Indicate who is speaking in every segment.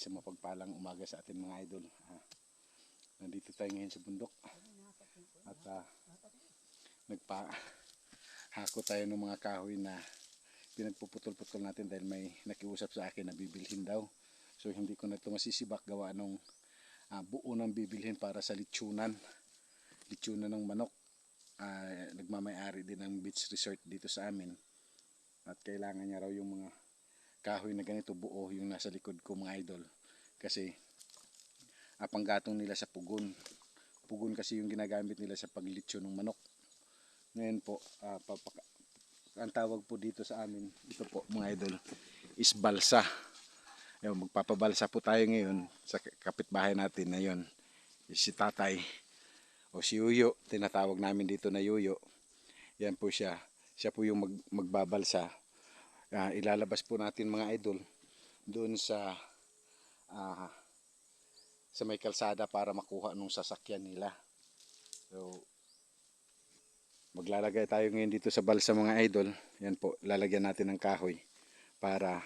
Speaker 1: Isang mapagpalang umaga sa atin mga idol. Nandito tayo ngayon sa bundok at nagpahako tayo ng mga kahoy na pinagpuputol-putol natin dahil may nakiusap sa akin na bibilhin daw. So hindi ko na ito masisibak, gawa nung buo ng bibilhin para sa litsunan ng manok. Nagmamay-ari din ng beach resort dito sa amin at kailangan niya raw yung mga kahoy na ganito buo, yung nasa likod ko mga idol, kasi panggatong nila sa pugon kasi yung ginagamit nila sa paglitsyo ng manok. Ngayon po ang tawag po dito sa amin, ito po mga idol, is balsa. Magpapabalsa po tayo ngayon sa kapitbahay natin na yun, si tatay o si Yuyo, tinatawag namin dito na Yuyo. Yan po siya po yung magbabalsa. Ilalabas po natin mga idol doon sa may kalsada para makuha nung sasakyan nila. So maglalagay tayo ngayon dito sa balsa mga idol. Yan po, lalagyan natin ng kahoy para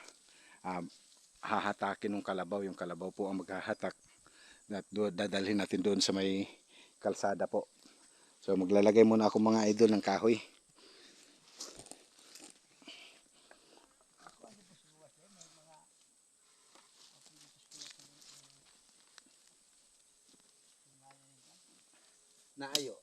Speaker 1: hahatakin ng kalabaw. Yung kalabaw po ang maghahatak at dadalhin natin doon sa may kalsada po. So maglalagay muna ako mga idol ng kahoy. Naayo.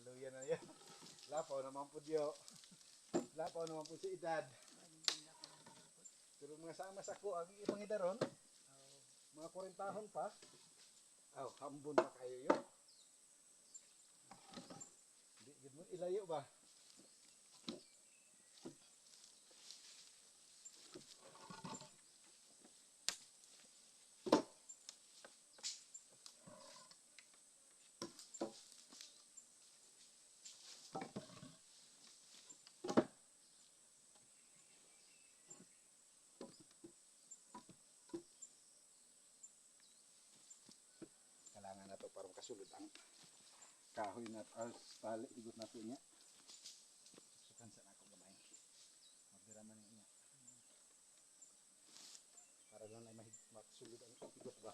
Speaker 1: Naluya na yan. Lapaw naman po diyo. Lapaw naman po si edad. Pero mga sama sa ko, ang ibang idaron, mga 40 pa. Hambon pa kayo yun. Di mo ilayo ba? Kailangan na to para makasulod ang kahoy na tali igot na to niya. Sukan sa nako gamay. Magdiraman niya. Para lang ay makasulod ang igot ba.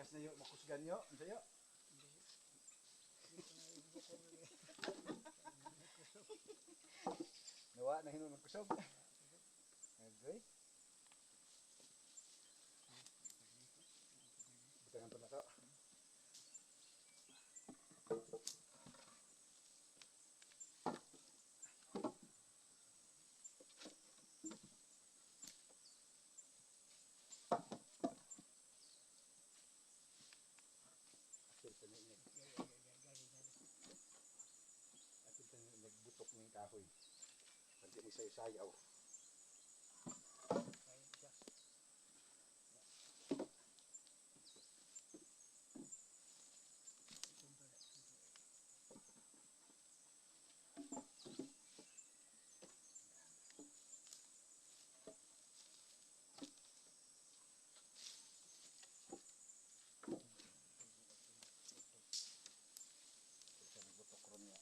Speaker 1: Tigas na yun, makusgan nyo. Ano sa'yo? Nawa na hinunong kusog. Okay. Butangan pa na to. Nagbutok ng kahoy. Pwede mo sayo-sayaw. Nagbutok ron niya.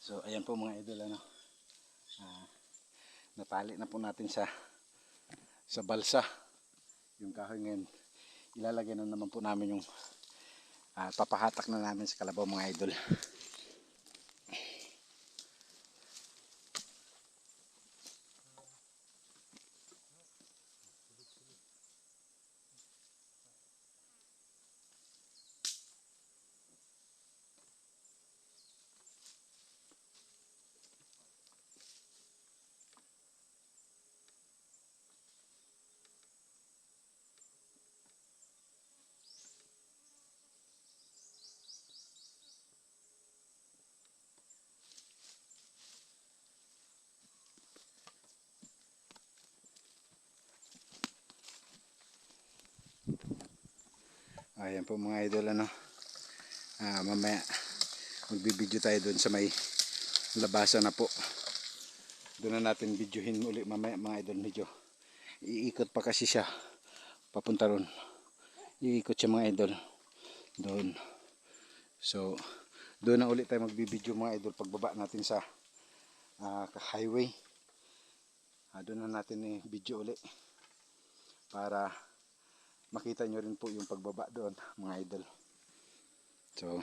Speaker 1: So ayan po mga idol, ano, natali na po natin sa balsa yung kahoy. Ngayon ilalagay na naman po namin yung papahatak na namin sa kalabaw mga idol. Ayan po mga idol, ano, mamaya magbibideo tayo doon sa may labasan na po. Doon na natin videohin uli mamaya mga idol. Medyo iikot pa kasi siya papunta ron. iikot siya mga idol. Doon. So, doon na ulit tayo magbibideo mga idol pagbaba natin sa highway. Doon na natin i-video ulit para makita nyo rin po yung pagbaba doon mga idol. So,